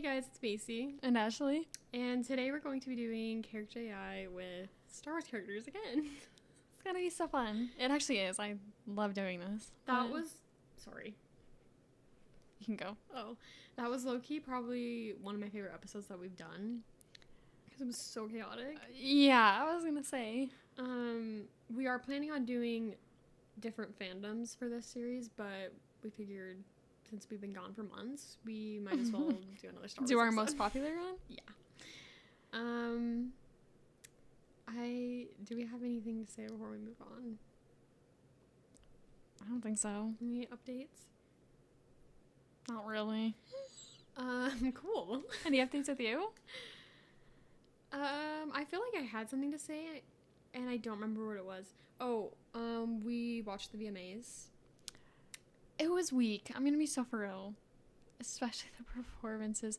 guys, it's Macey And Ashlee. and today we're going to be doing CharacterAI with Star Wars characters again. It's gonna be so fun. It actually is. I love doing this. That was... Sorry. You can go. Oh. That was low-key probably one of my favorite episodes that we've done. Because it was so chaotic. Yeah, I was gonna say. We are planning on doing different fandoms for this series, but we figured since we've been gone for months, we might as well do another Star Wars Do our episode. most popular one? Yeah. Do we have anything to say before we move on? I don't think so. Any updates? Not really. Cool. Any updates with you? I feel like I had something to say, and I don't remember what it was. Oh, we watched the VMAs. It was weak. I'm gonna be so for real. Especially the performances.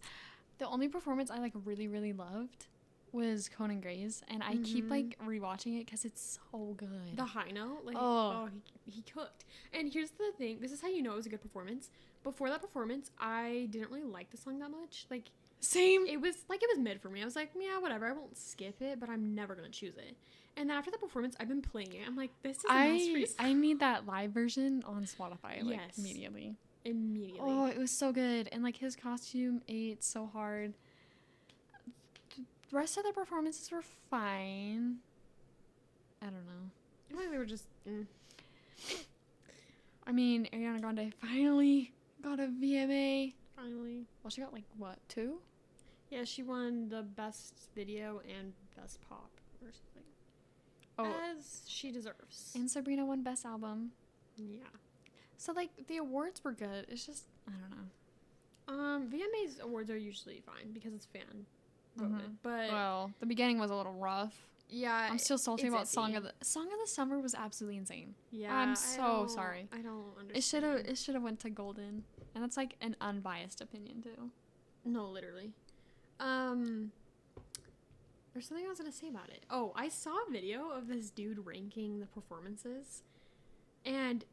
The only performance I really, really loved was Conan Gray's, and I keep rewatching it because it's so good. The high note, he cooked. And here's the thing: this is how you know it was a good performance. Before that performance, I didn't really like the song that much. Same. It was mid for me. I was like, yeah, whatever. I won't skip it, but I'm never gonna choose it. And then after the performance, I've been playing it. I'm like, this is a masterpiece. I need that live version on Spotify Yes. immediately. Immediately. Oh, it was so good. And his costume ate so hard. The rest of the performances were fine. I don't know. I feel like they were just I mean, Ariana Grande finally got a VMA. finally. Well, she got 2? Yeah, she won the best video and best pop or something. Oh, As she deserves. and Sabrina won best album. Yeah. So the awards were good. It's just I don't know. VMA's awards are usually fine because it's fan voted. But Well, the beginning was a little rough. yeah, I'm still salty it's about iffy. Song of the Summer was absolutely insane. Yeah, I'm so sorry. I don't understand. It should have went to Golden, and that's an unbiased opinion too. No, literally. There's something I was gonna say about it. Oh, I saw a video of this dude ranking the performances, and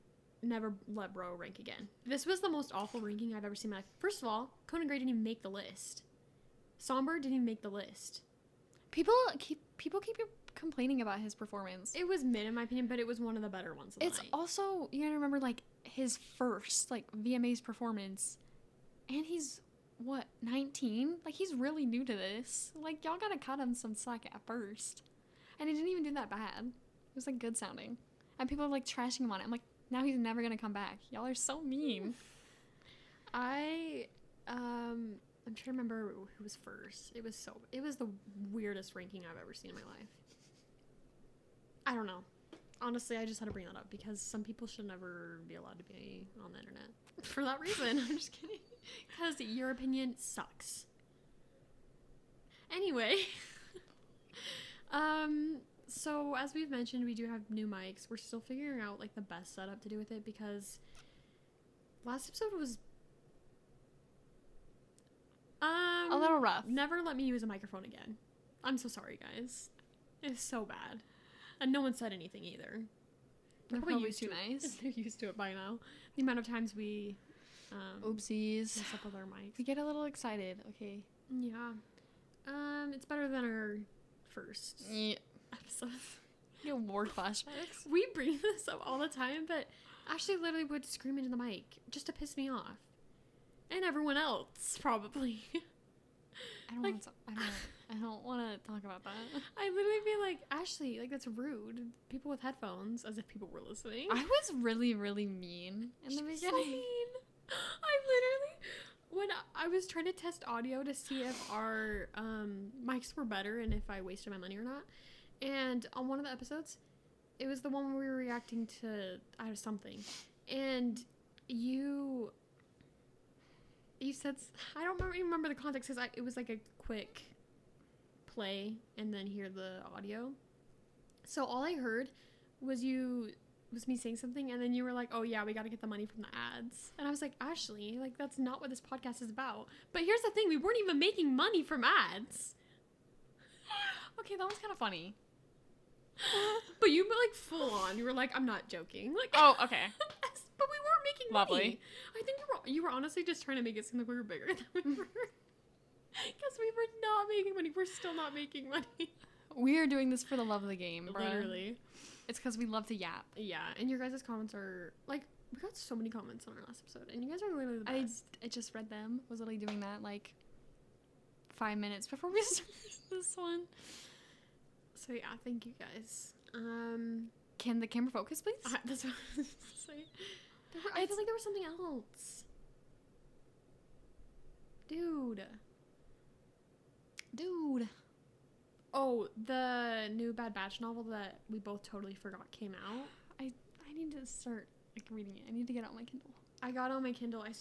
never let bro rank again. This was the most awful ranking I've ever seen in my life. First of all, Conan Gray didn't even make the list. Somber didn't even make the list. People keep complaining about his performance. It was mid in my opinion, but it was one of the better ones of the It's night. also, you gotta remember his first VMA's performance, and he's 19? He's really new to this. Y'all gotta cut him some slack at first, and he didn't even do that bad. It was good sounding, and people are trashing him on it. I'm now he's never gonna come back. Y'all are so mean. I'm trying to remember who was first. It was the weirdest ranking I've ever seen in my life. I don't know. Honestly, I just had to bring that up because some people should never be allowed to be on the internet for that reason. I'm just kidding. Because your opinion sucks. Anyway. So as we've mentioned, we do have new mics. We're still figuring out the best setup to do with it because last episode was a little rough. Never let me use a microphone again. I'm so sorry, guys. It's so bad. And no one said anything either. They're probably used to nice. They're used to it by now. The amount of times we oopsies mess up with our mics. We get a little excited. Okay. Yeah. It's better than our first episode. War flashbacks. We bring this up all the time, but Ashley literally would scream into the mic just to piss me off. And everyone else, probably. I don't want to talk about that. I literally be like, Ashley, that's rude. People with headphones, as if people were listening. I was really, really mean in the beginning. So mean. I literally, when I was trying to test audio to see if our mics were better and if I wasted my money or not, and on one of the episodes, it was the one where we were reacting to something, and you said, I don't remember the context because it was a quick play and then hear the audio. So all I heard was me saying something, and then you were like, oh yeah, we got to get the money from the ads. And I was like, Ashley, that's not what this podcast is about. But here's the thing, we weren't even making money from ads. Okay, that was kind of funny. But you were full on. You were like, I'm not joking. Oh, okay. But we weren't making Lovely. money. I think you were honestly just trying to make it seem like we were bigger than we were. Because we were not making money. We're still not making money. We are doing this for the love of the game, bro. Literally. It's because we love to yap. Yeah, and your guys' comments are, like, we got so many comments on our last episode, and you guys are literally the best. I just read them. Was literally doing that, like, 5 minutes before we started this one. So, yeah, thank you guys. Can the camera focus, please? That's what I was going to say. I feel like there was something else. Dude. Oh, the new Bad Batch novel that we both totally forgot came out. I need to start, like, reading it. I need to get it on my Kindle. I got it on my Kindle. I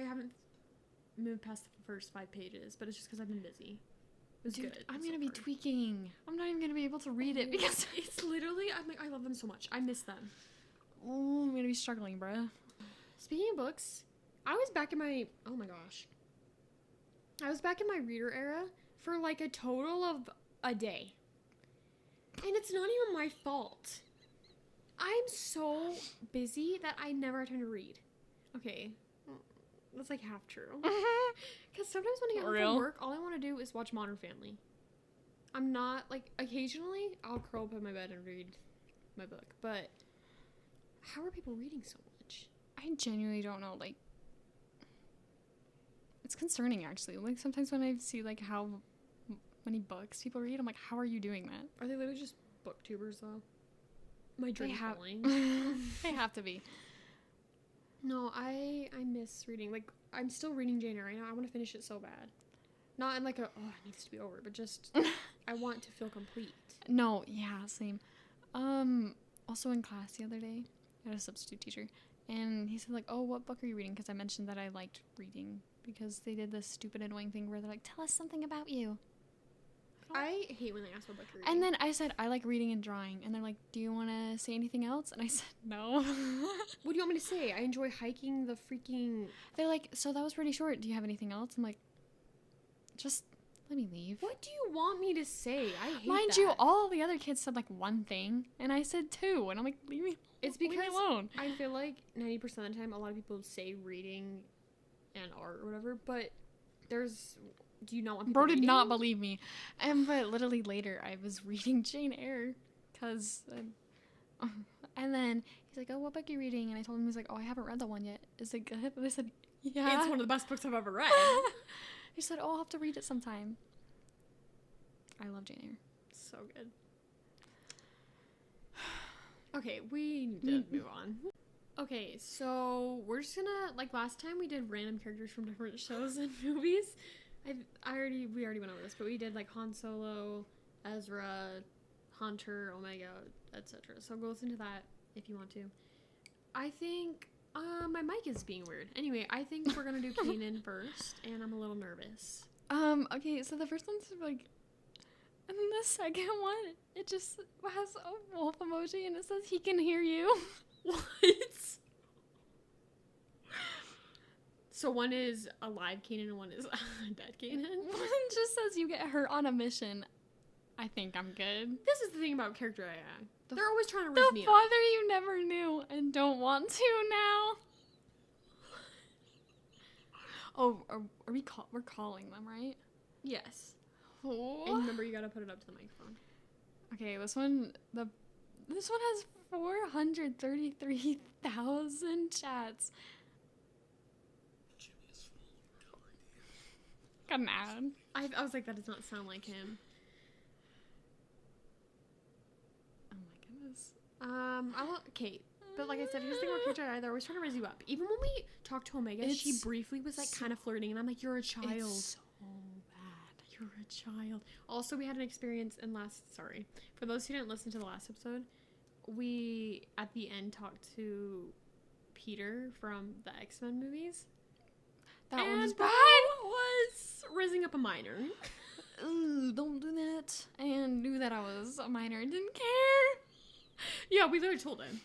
haven't moved past the first 5 pages, but it's just because I've been busy. It was good. I'm going to be tweaking. I'm not even going to be able to read it because it's literally, I'm like, I love them so much. I miss them. Oh, I'm going to be struggling, bruh. Speaking of books, I was back in my, oh my gosh. I was back in my reader era for like a total of a day. And it's not even my fault. I'm so busy that I never have time to read. Okay. That's like half true. Because sometimes when I get home from work, all I want to do is watch Modern Family. I'm not, like, occasionally I'll curl up in my bed and read my book. But how are people reading so much? I genuinely don't know. Like, it's concerning, actually. Like, sometimes when I see, like, how many books people read, I'm like, how are you doing that? Are they literally just booktubers, though? My dream falling. They have to be. No, I miss reading. Like, I'm still reading Jane Eyre right now. I want to finish it so bad. Not in like a, oh, it needs to be over, but just, I want to feel complete. No, yeah, same. Also in class the other day, I had a substitute teacher, and he said, like, oh, what book are you reading? Because I mentioned that I liked reading, because they did this stupid annoying thing where they're like, tell us something about you. I hate when they ask what book you're reading. And then I said, I like reading and drawing. And they're like, do you want to say anything else? And I said, no. What do you want me to say? I enjoy hiking the freaking... They're like, so that was pretty short. Do you have anything else? I'm like, just let me leave. What do you want me to say? I hate Mind that. you, all the other kids said, like, one thing. And I said 2. And I'm like, leave me alone. I feel like 90% of the time, a lot of people say reading and art or whatever. But there's... Do you not want people Bro did reading? not believe me. But literally later, I was reading Jane Eyre. Because... and then he's like, oh, what book are you reading? And I told him, he's like, oh, I haven't read that one yet. Is it good? And I said, yeah. It's one of the best books I've ever read. He said, oh, I'll have to read it sometime. I love Jane Eyre. So good. Okay, we need to move on. Okay, so we're just gonna, like last time we did random characters from different shows and movies. We already went over this, but we did like Han Solo, Ezra, Hunter, Omega, etc. So go listen to that if you want to. I think my mic is being weird. Anyway, I think we're gonna do Kanan first, and I'm a little nervous. Okay, so the first one's like, and then the second one, it just has a wolf emoji and it says he can hear you. What? So one is alive Kanan and one is dead Kanan? One just says you get hurt on a mission. I think I'm good. This is the thing about CharacterAI. They're always trying to raise me up. The father you never knew and don't want to now. Oh, we're calling them, right? Yes. Oh. And remember, you gotta put it up to the microphone. Okay, this one has 433,000 chats. Got an ad. I was like, that does not sound like him. Oh my goodness. Okay, but like I said, here's the thing about CharacterAI, they're always trying to raise you up. Even when we talked to Omega, she briefly was like kind of flirting, and I'm like, you're a child. It's so bad. You're a child. Also, we had an experience for those who didn't listen to the last episode, we at the end talked to Peter from the X-Men movies. That one was bad. Was raising up a minor. Ooh, don't do that. And knew that I was a minor and didn't care. Yeah, we literally told him.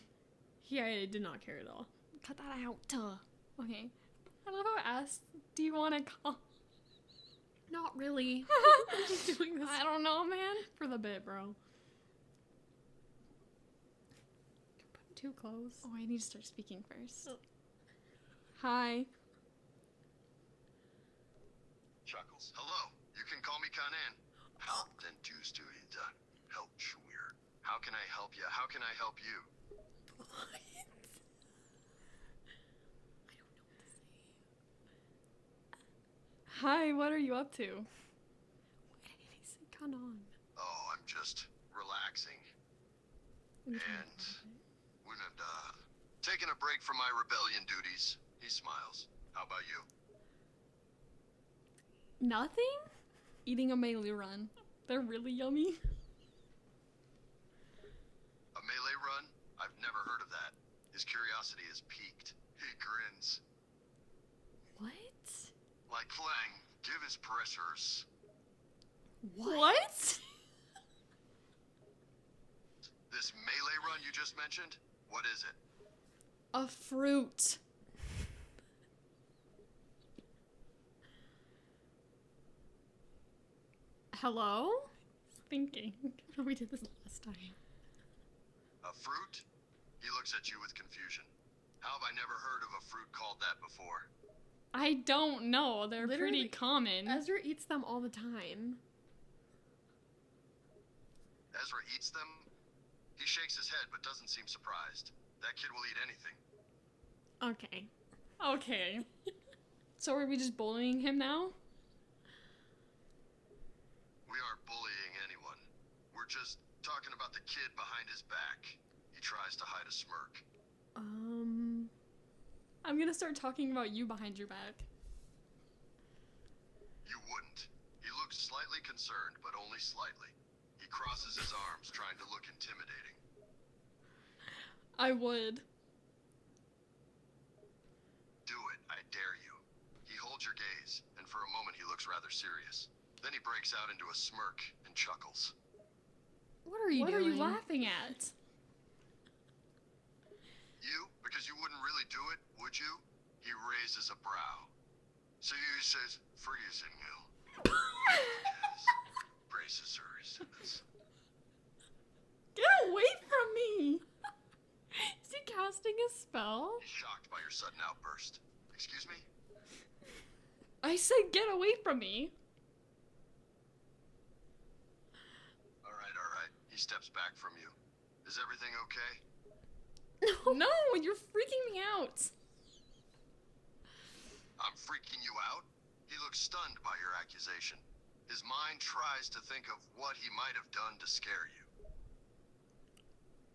He did not care at all. Cut that out. Okay. I love how I asked, do you want to call? Not really. I'm just doing this. I don't know, man. For the bit, bro. Put too close. Oh, I need to start speaking first. Oh. Hi. chuckles. Hello, you can call me Kanan. Then dues to it. Help Schweer. How can I help you? How can I help you? What? I don't know what to say. Hi, what are you up to? Why did he say Kanan? Oh, I'm just relaxing. And taking a break from my rebellion duties. He smiles. How about you? Nothing? Eating a melee run. They're really yummy. A melee run? I've never heard of that. His curiosity is piqued. He grins. What? Like Clang, give his pressers. What? This melee run you just mentioned? What is it? A fruit. Hello? Thinking. We did this last time. A fruit? He looks at you with confusion. How have I never heard of a fruit called that before? I don't know. They're Literally, pretty common. Ezra eats them all the time. Ezra eats them? He shakes his head but doesn't seem surprised. That kid will eat anything. Okay. Okay. So are we just bullying him now? We aren't bullying anyone. We're just talking about the kid behind his back. He tries to hide a smirk. I'm gonna start talking about you behind your back. You wouldn't. He looks slightly concerned, but only slightly. He crosses his arms, trying to look intimidating. I would. Do it, I dare you. He holds your gaze, and for a moment he looks rather serious. Then he breaks out into a smirk and chuckles. What are you What doing? are you laughing at? You? Because you wouldn't really do it, would you? He raises a brow. So he says, freezing you. Braces her resistance. Get away from me! Is he casting a spell? He's shocked by your sudden outburst. Excuse me? I said get away from me. All right. He steps back from you. Is everything okay? No, you're freaking me out. I'm freaking you out? He looks stunned by your accusation. His mind tries to think of what he might have done to scare you.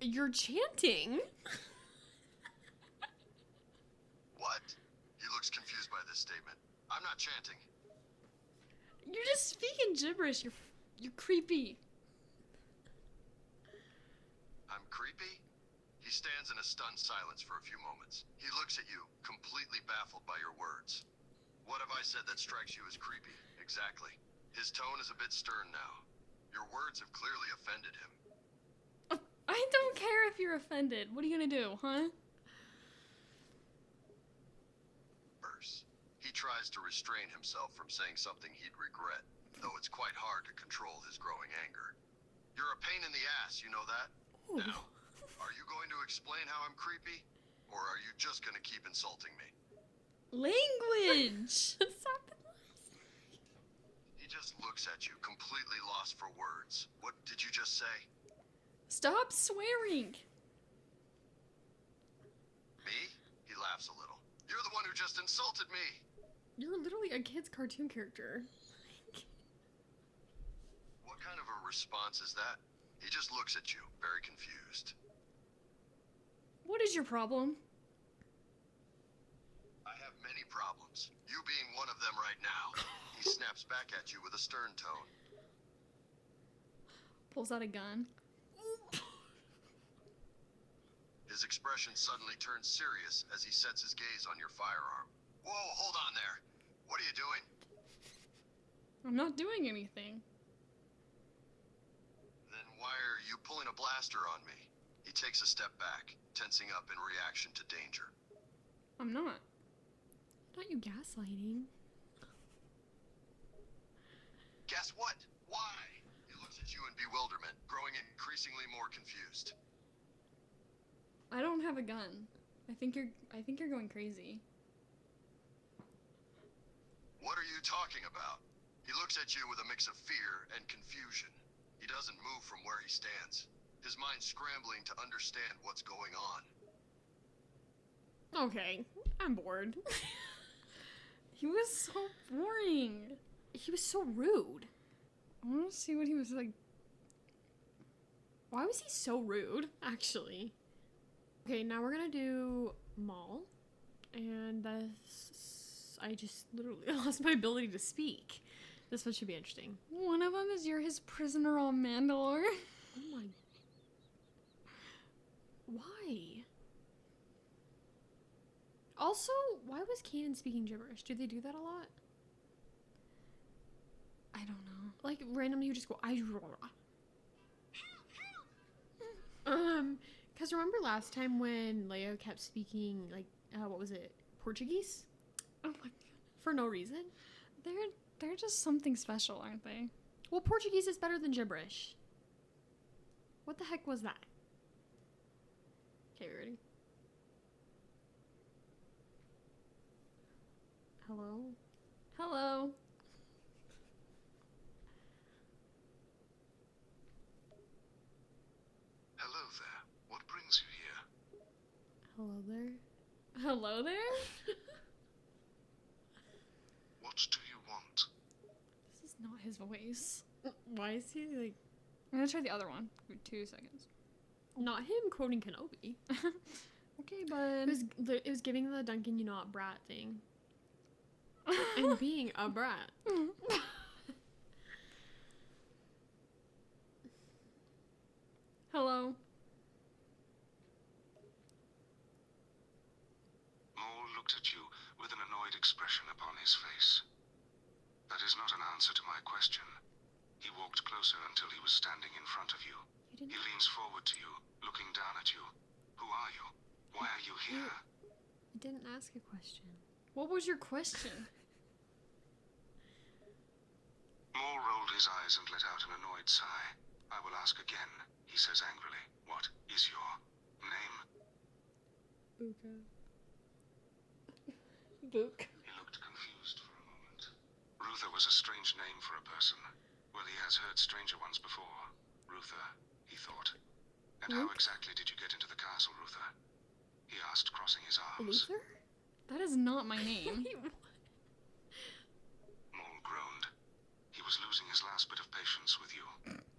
You're chanting. What? He looks confused by this statement. I'm not chanting. You're just speaking gibberish. You're creepy. I'm creepy? He stands in a stunned silence for a few moments. He looks at you, completely baffled by your words. What have I said that strikes you as creepy? Exactly. His tone is a bit stern now. Your words have clearly offended him. I don't care if you're offended. What are you gonna do, huh? Worse. He tries to restrain himself from saying something he'd regret, though it's quite hard to control his growing anger. You're a pain in the ass, you know that? Ooh. Now, are you going to explain how I'm creepy? Or are you just going to keep insulting me? Language! He just looks at you, completely lost for words. What did you just say? Stop swearing! Me? He laughs a little. You're the one who just insulted me! You're literally a kid's cartoon character. What kind of a response is that? He just looks at you, very confused. What is your problem? I have many problems, you being one of them right now. He snaps back at you with a stern tone. Pulls out a gun. His expression suddenly turns serious as he sets his gaze on your firearm. Whoa, hold on there. What are you doing? I'm not doing anything. Then why are you pulling a blaster on me? He takes a step back, tensing up in reaction to danger. I'm not. Not you gaslighting. Guess what? Why? He looks at you in bewilderment, growing increasingly more confused. I don't have a gun. I think you're going crazy. What are you you talking about? He looks at you with a mix of fear and confusion. He doesn't move from where he stands. His mind's scrambling to understand what's going on. Okay, I'm bored. He was so boring. He was so rude. I want to see what he was like. Why was he so rude, actually? Okay, now we're gonna do Maul. And this... I just literally lost my ability to speak. This one should be interesting. One of them is you're his prisoner on Mandalore. Oh my... Why? Also, why was Kanan speaking gibberish? Do they do that a lot? I don't know. Like, randomly you just go... Because remember last time when Leia kept speaking, like, what was it? Portuguese? Oh my god. For no reason? They're just something special, aren't they? Well, Portuguese is better than gibberish. What the heck was that? Okay, ready? Hello? Hello. Hello there. What brings you here? Hello there? Hello there? What do you want? This is not his voice. Why is he, like... I'm gonna try the other one. Give me 2 seconds. Not him quoting Kenobi. Okay, bud. It was giving the Duncan you not brat thing. And being a brat. Hello. Maul looked at you with an annoyed expression upon his face. That is not an answer to my question. He walked closer until he was standing in front of you. He leans forward to you, looking down at you. Who are you? Why are you here? You didn't ask a question. What was your question? Maul rolled his eyes and let out an annoyed sigh. I will ask again, he says angrily. What is your name? Buka. Book. He looked confused for a moment. Ruther was a strange name for a person. Well, he has heard stranger ones before. Ruther, he thought. And how exactly did you get into the castle, Ruther? He asked, crossing his arms. Luther? That is not my name. Wait, what? Maul groaned. He was losing his last bit of patience with you.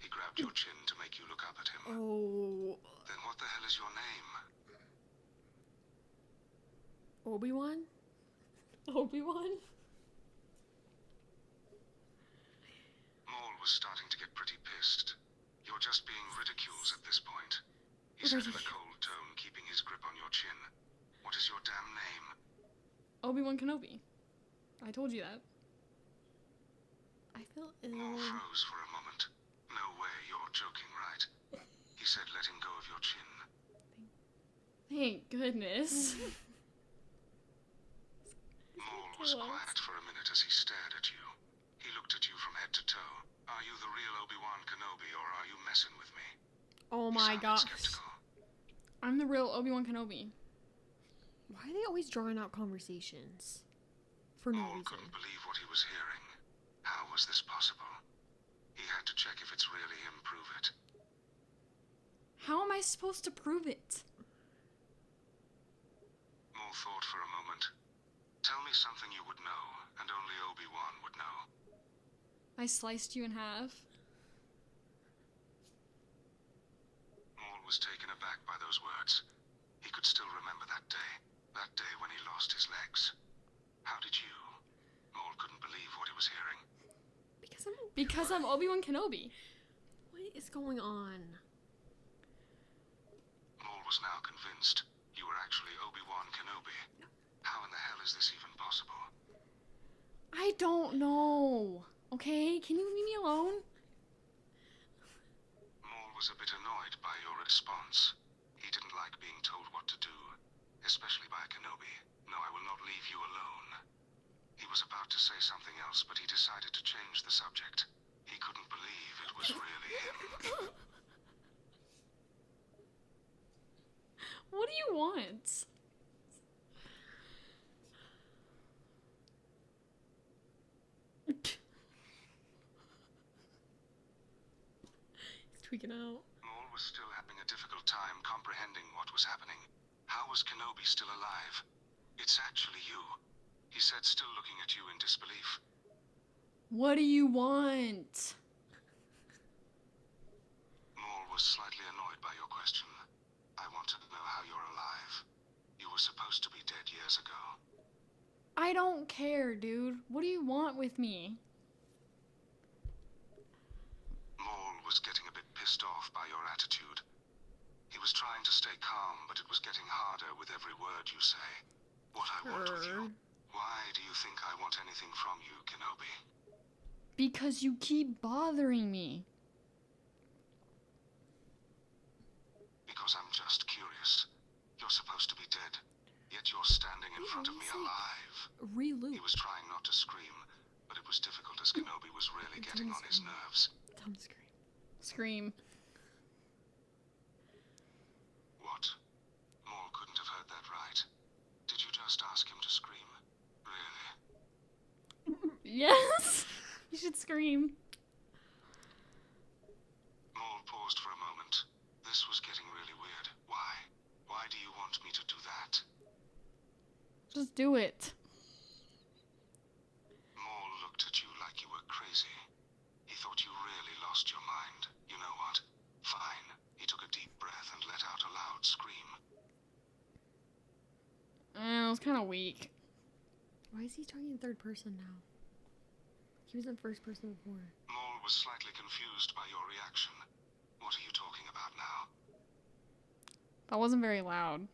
He grabbed your chin to make you look up at him. Oh. Then what the hell is your name? Obi-Wan? Obi-Wan? Maul was starting to get pretty pissed. You're just being ridiculed at this point. He said in a cold tone, keeping his grip on your chin. What is your damn name? Obi-Wan Kenobi. I told you that. I feel ill. Maul froze for a moment. No way, you're joking, right? He said, letting go of your chin. Thank goodness. Maul was quiet for a minute as he stared at you. He looked at you from head to toe. Are you the real Obi-Wan Kenobi, or are you messing with me? Oh He my sounded gosh. skeptical. I'm the real Obi-Wan Kenobi. Why are they always drawing out conversations? For no Maul reason. couldn't believe what he was hearing. How was this possible? He had to check if it's really him, prove it. How am I supposed to prove it? Maul thought for a moment. Tell me something you would know, and only Obi-Wan would know. I sliced you in half. Maul was taken aback by those words. He could still remember that day when he lost his legs. How did you? Maul couldn't believe what he was hearing. Because I'm Obi-Wan Kenobi. What is going on? Maul was now convinced you were actually Obi-Wan Kenobi. How in the hell is this even possible? I don't know. Okay, can you leave me alone? Maul was a bit annoyed by your response. He didn't like being told what to do, especially by Kenobi. No, I will not leave you alone. He was about to say something else, but he decided to change the subject. He couldn't believe it was really him. What do you want? tweaking out. Maul was still having a difficult time comprehending what was happening. How was Kenobi still alive? It's actually you, he said, still looking at you in disbelief. What do you want? Maul was slightly annoyed by your question. I want to know how you're alive. You were supposed to be dead years ago. I don't care, dude. What do you want with me? Maul was getting a bit pissed off by your attitude. He was trying to stay calm, but it was getting harder with every word you say. What I want with you. Why do you think I want anything from you, Kenobi? Because you keep bothering me. Because I'm just curious. You're supposed to be dead, yet you're standing in front of me alive. Reloop. He was trying not to scream, but it was difficult as Kenobi was really getting on his nerves. Tell him to scream. Scream. What? Maul couldn't have heard that right. Did you just ask him to scream? Really? Yes. You should scream. Maul paused for a moment. This was getting really weird. Why? Why do you want me to do that? Just do it. Maul looked at you like you were crazy. He thought you really lost your mind. You know what? Fine. He took a deep breath and let out a loud scream. It was kind of weak. Why is he talking in third person now? He was in first person before. Maul was slightly confused by your reaction. What are you talking about now? That wasn't very loud.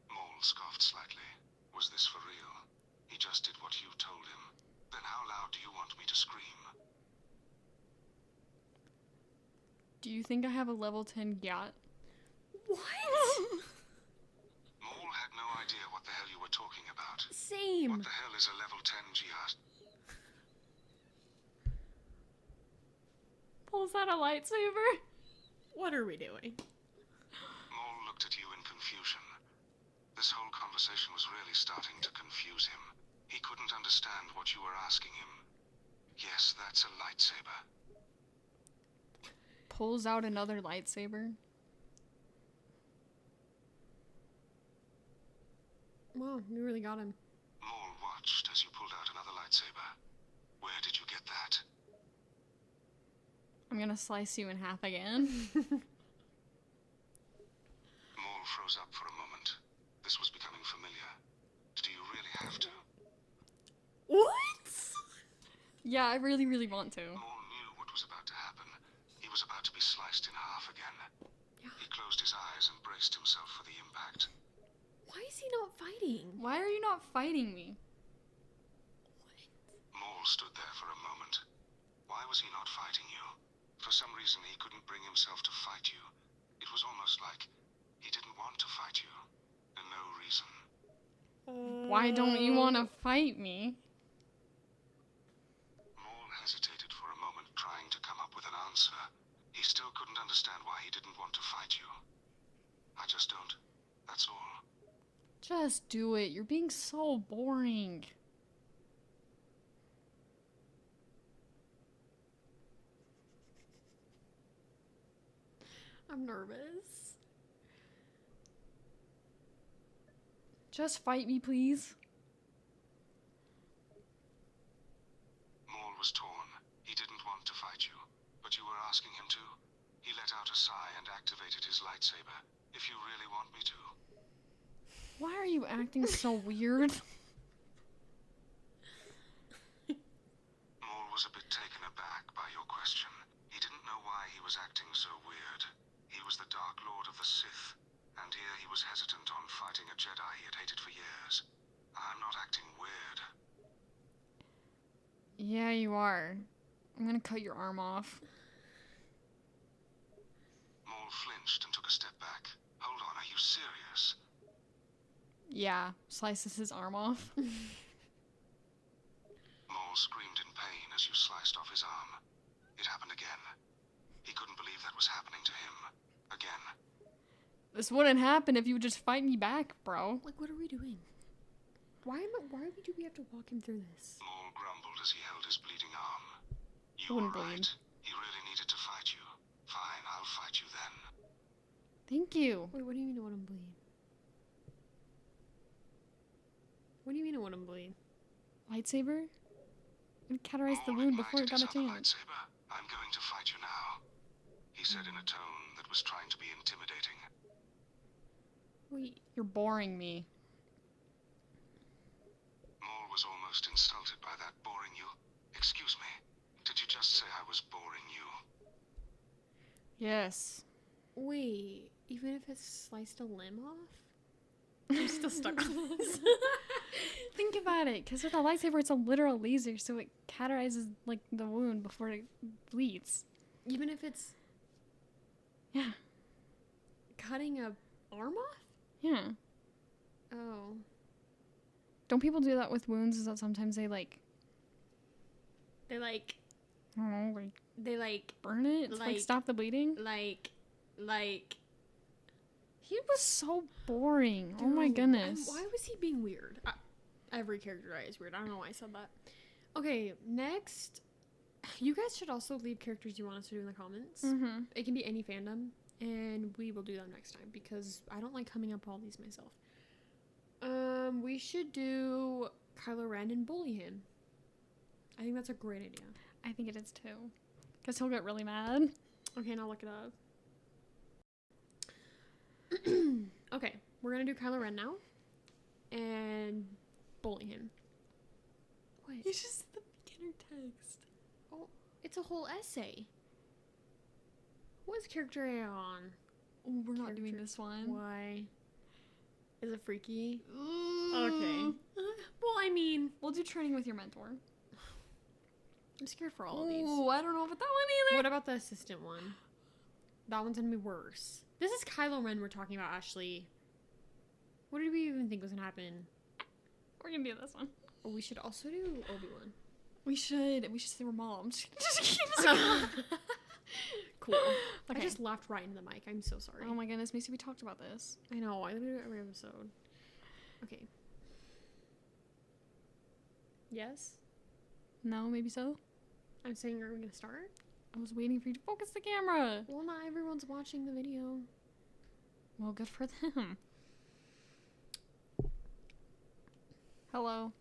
Maul scoffed slightly. Was this for real? He just did what you told him. Then how loud do you want me to scream? Do you think I have a level 10 yacht? What? Maul had no idea what the hell you were talking about. Same. What the hell is a level 10 Giat? Pulls out a lightsaber. What are we doing? Maul looked at you in confusion. This whole conversation was really starting to confuse him. He couldn't understand what you were asking him. Yes, that's a lightsaber. Pulls out another lightsaber. Wow, you really got him. Maul watched as you pulled out another lightsaber. Where did you get that? I'm gonna slice you in half again. Maul froze up for a moment. This was becoming familiar. Do you really have to? What? Yeah, I really, really want to. Maul knew what was about to happen. He was about to be sliced in half again. Yeah. He closed his eyes and braced himself for the impact. Why is he not fighting? Why are you not fighting me? Maul stood there for a moment. Why was he not fighting you? For some reason, he couldn't bring himself to fight you. It was almost like he didn't want to fight you. For no reason. Why don't you want to fight me? Maul hesitated for a moment, trying to come up with an answer. He still couldn't understand why he didn't want to fight you. I just don't. That's all. Just do it. You're being so boring. I'm nervous. Just fight me, please. Maul was torn. He didn't want to fight you, but you were asking him to. He let out a sigh and activated his lightsaber. If you really want me to. Why are you acting so weird? Maul was a bit taken aback by your question. He didn't know why he was acting so weird. He was the Dark Lord of the Sith, and here he was hesitant on fighting a Jedi he had hated for years. I'm not acting weird. Yeah, you are. I'm gonna cut your arm off. Maul flinched and took a step back. Hold on, are you serious? Yeah, slices his arm off. Maul screamed in pain as you sliced off his arm. It happened again. He couldn't believe that was happening to him. Again. This wouldn't happen if you would just fight me back, bro. Like, what are we doing? Why do we have to walk him through this? Maul grumbled as he held his bleeding arm. I You wouldn't were bleed. right. He really needed to fight you. Fine, I'll fight you then. Thank you. Wait, what do you mean it wouldn't bleed? What do you mean it wouldn't bleed? Lightsaber? It cauterized the Maul wound before it got a ignited his other chance. lightsaber. I'm going to fight you now, he said in a tone that was trying to be intimidating. Wait. You're boring me. Maul was almost insulted by that. Boring you? Excuse me. Did you just say I was boring you? Yes. Wait. Even if it sliced a limb off? I'm still stuck on this. Think about it, because with a lightsaber, it's a literal laser, so it cauterizes, like, the wound before it bleeds. Even if it's Yeah. cutting a arm off? Yeah. Oh. Don't people do that with wounds? Is that sometimes they, like, They like, I don't know, like, burn it to, like, stop the bleeding? like. He was so boring. Oh my Dude, goodness. why was he being weird? Every character is weird. I don't know why I said that. Okay, next. You guys should also leave characters you want us to do in the comments. Mm-hmm. It can be any fandom, and we will do that next time because I don't like coming up with all these myself. We should do Kylo Ren and bully him. I think that's a great idea. I think it is too. Because he'll get really mad. Okay, now look it up. Okay, we're gonna do Kylo Ren now, and bully him. What? It's just the beginner text. Oh, it's a whole essay. What is CharacterAI on? Oh, we're not doing this one. Why? Is it freaky? Ooh. Okay. Well, I mean, We'll do training with your mentor. I'm scared for all of these. Ooh, I don't know about that one either. What about the assistant one? That one's gonna be worse. This is Kylo Ren we're talking about, Ashley. What did we even think was gonna happen? We're gonna do this one. Oh, we should also do Obi-Wan. We should say we're moms. Just keep us Cool. Okay. I just laughed right into the mic. I'm so sorry. Oh my goodness, Macy, we talked about this. I know. I literally do it every episode. Okay. Yes? No, maybe so. I'm saying, are we gonna start? I was waiting for you to focus the camera. Well, not everyone's watching the video. Well, good for them. Hello.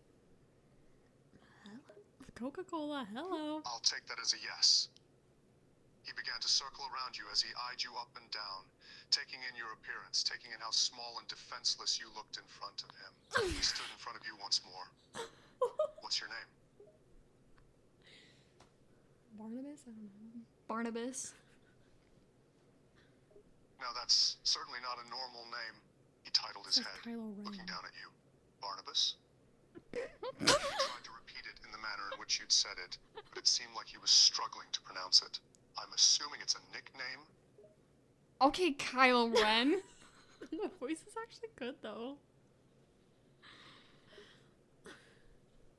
Coca-Cola, hello. I'll take that as a yes. He began to circle around you as he eyed you up and down, taking in your appearance, taking in how small and defenseless you looked in front of him. He stood in front of you once more. What's your name? Barnabas? I don't know. Barnabas. Now that's certainly not a normal name. He titled his It's like head, Kylo Ren. looking down at you. Barnabas? He tried to repeat it in the manner in which you'd said it, but it seemed like he was struggling to pronounce it. I'm assuming it's a nickname? Okay, Kylo Ren. The voice is actually good, though.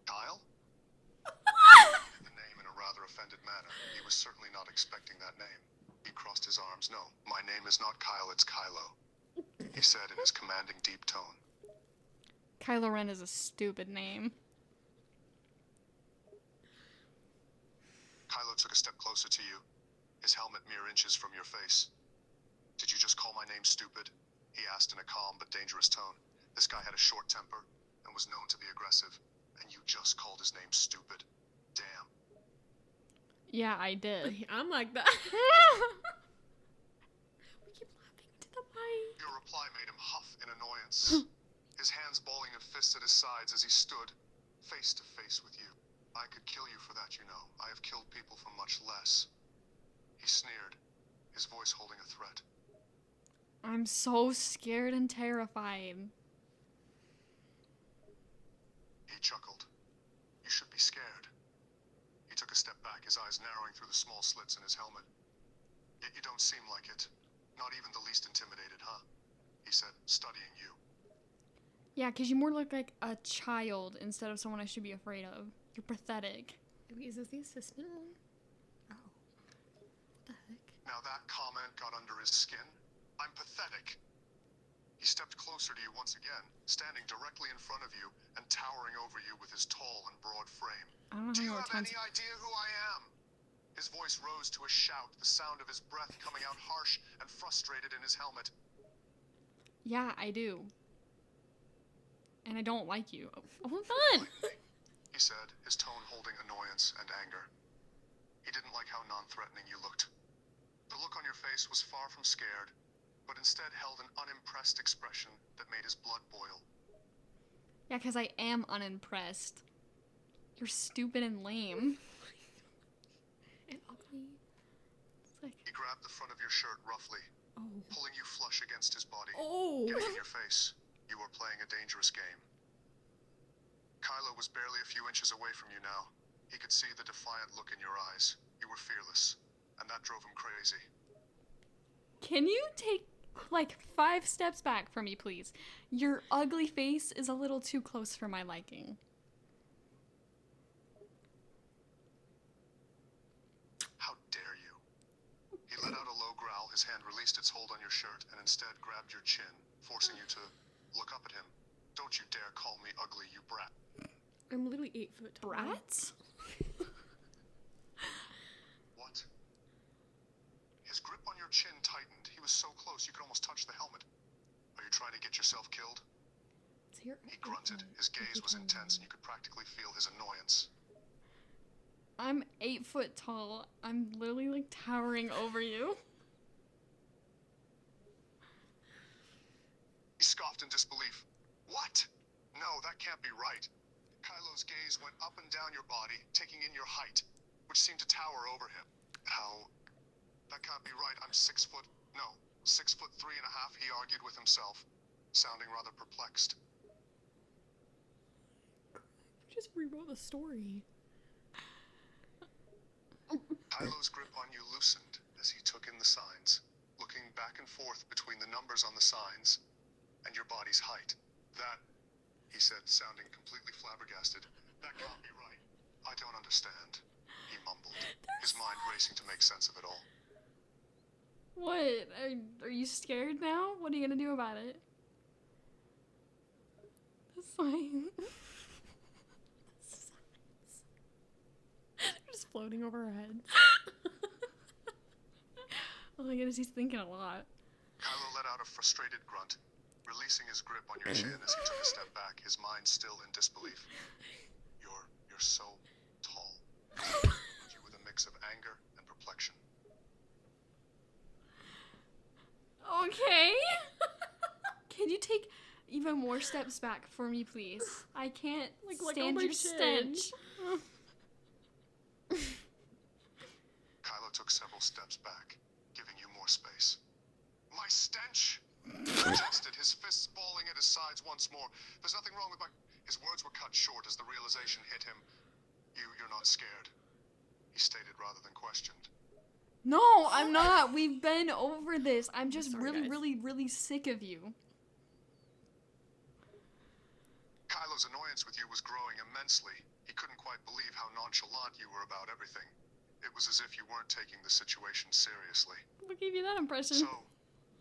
Kyle? He the name in a rather offended manner. He was certainly not expecting that name. He crossed his arms. No, my name is not Kyle, it's Kylo. He said in his commanding deep tone. Kylo Ren is a stupid name. Kylo took a step closer to you, his helmet mere inches from your face. Did you just call my name stupid? He asked in a calm but dangerous tone. This guy had a short temper and was known to be aggressive, and you just called his name stupid. Damn. Yeah, I did. I'm like that. We keep laughing into the mic. Your reply made him huff in annoyance, his hands balling in fists at his sides as he stood face to face with you. I could kill you for that, you know. I have killed people for much less. He sneered, his voice holding a threat. I'm so scared and terrified. He chuckled. You should be scared. He took a step back, his eyes narrowing through the small slits in his helmet. Yet you don't seem like it. Not even the least intimidated, huh? He said, studying you. Yeah, because you more look like a child instead of someone I should be afraid of. You're pathetic. Wait, is this the assistant one? Oh. What the heck? Now that comment got under his skin. I'm pathetic. He stepped closer to you once again, standing directly in front of you and towering over you with his tall and broad frame. I don't know Do you how have to any idea who I am? His voice rose to a shout, the sound of his breath coming out harsh and frustrated in his helmet. Yeah, I do. And I don't like you. Oh, hold on! He said, his tone holding annoyance and anger. He didn't like how non-threatening you looked. The look on your face was far from scared, but instead held an unimpressed expression that made his blood boil. Yeah, because I am unimpressed. You're stupid and lame. And ugly. It's like, He grabbed the front of your shirt roughly, Oh. pulling you flush against his body. Oh. Getting in your face, you were playing a dangerous game. Kylo was barely a few inches away from you now. He could see the defiant look in your eyes. You were fearless, and that drove him crazy. can you take like 5 steps back from me, please? Your ugly face is a little too close for my liking. How dare you? He let out a low growl, his hand released its hold on your shirt, and instead grabbed your chin, forcing you to look up at him. Don't you dare call me ugly, you brat. I'm literally 8 foot tall. Brats? What? His grip on your chin tightened. He was so close you could almost touch the helmet. Are you trying to get yourself killed? It's here. He grunted. His gaze was intense, and you could practically feel his annoyance. I'm 8 foot tall. I'm literally like towering over you. He scoffed in disbelief. What? No, that can't be right. Kylo's gaze went up and down your body, taking in your height, which seemed to tower over him. How? That can't be right. I'm 6 foot... No, 6'3.5", he argued with himself, sounding rather perplexed. Just rewrote the story. Kylo's grip on you loosened as he took in the signs, looking back and forth between the numbers on the signs and your body's height. That, he said, sounding completely flabbergasted, that can't be right. I don't understand, he mumbled, his mind racing to make sense of it all. What? Are you scared now? What are you gonna do about it? It's fine. They're just floating over our heads. Oh my goodness, he's thinking a lot. Kylo let out a frustrated grunt, releasing his grip on your chin as he took a step back, his mind still in disbelief. You're so tall. You with a mix of anger and perplexion. Okay. Can you take even more steps back for me, please? I can't Like, let go stand of my your chin. stench. Kylo took several steps back, giving you more space. My stench! He protested, his fists balling at his sides once more. There's nothing wrong with my... His words were cut short as the realization hit him. You're not scared. He stated rather than questioned. No, I'm not. We've been over this. I'm just Sorry, really, guys. really, really sick of you. Kylo's annoyance with you was growing immensely. He couldn't quite believe how nonchalant you were about everything. It was as if you weren't taking the situation seriously. We'll give you that impression. So,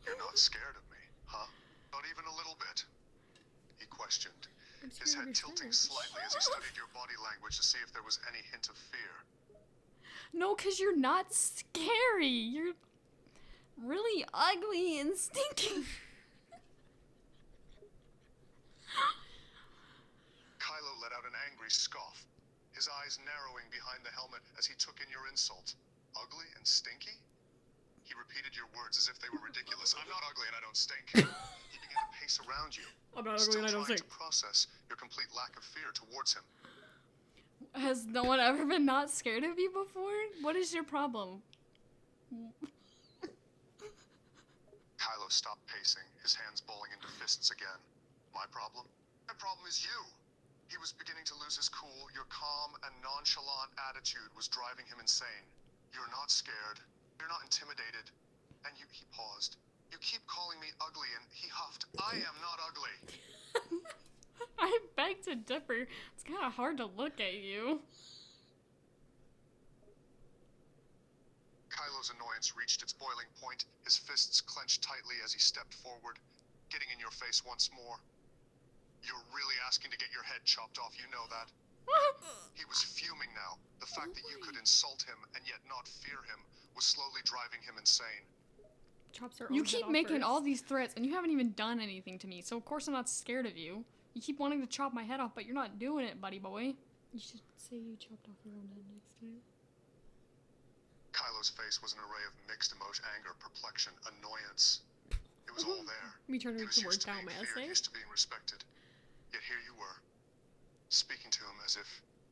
you're not scared of me, huh? Not even a little bit? He questioned, I'm his scared of head your tilting stench. slightly as he studied your body language to see if there was any hint of fear. No, because you're not scary. You're really ugly and stinky. Kylo let out an angry scoff, his eyes narrowing behind the helmet as he took in your insult. Ugly and stinky? He repeated your words as if they were ridiculous. I'm not ugly and I don't stink. He began to pace around you, I'm not still ugly and I don't trying think. to process your complete lack of fear towards him. Has no one ever been not scared of you before? What is your problem? Kylo stopped pacing, his hands balling into fists again. My problem? My problem is you. He was beginning to lose his cool. Your calm and nonchalant attitude was driving him insane. You're not scared. You're not intimidated. And he paused. You keep calling me ugly, and he huffed. I am not ugly. I beg to differ. It's kind of hard to look at you. Kylo's annoyance reached its boiling point, his fists clenched tightly as he stepped forward, getting in your face once more. You're really asking to get your head chopped off, you know that. He was fuming now. The fact that you could insult him and yet not fear him was slowly driving him insane. Chops her You own head keep off making first. all these threats, and you haven't even done anything to me, so of course I'm not scared of you. You keep wanting to chop my head off, but you're not doing it, buddy boy. You should say you chopped off your own head next time. Kylo's face was an array of mixed emotion, anger, perplexion, annoyance. It was all there. Me trying to He was read the used word to down being my feared, essay. used to being respected. Yet here you were, speaking to him as if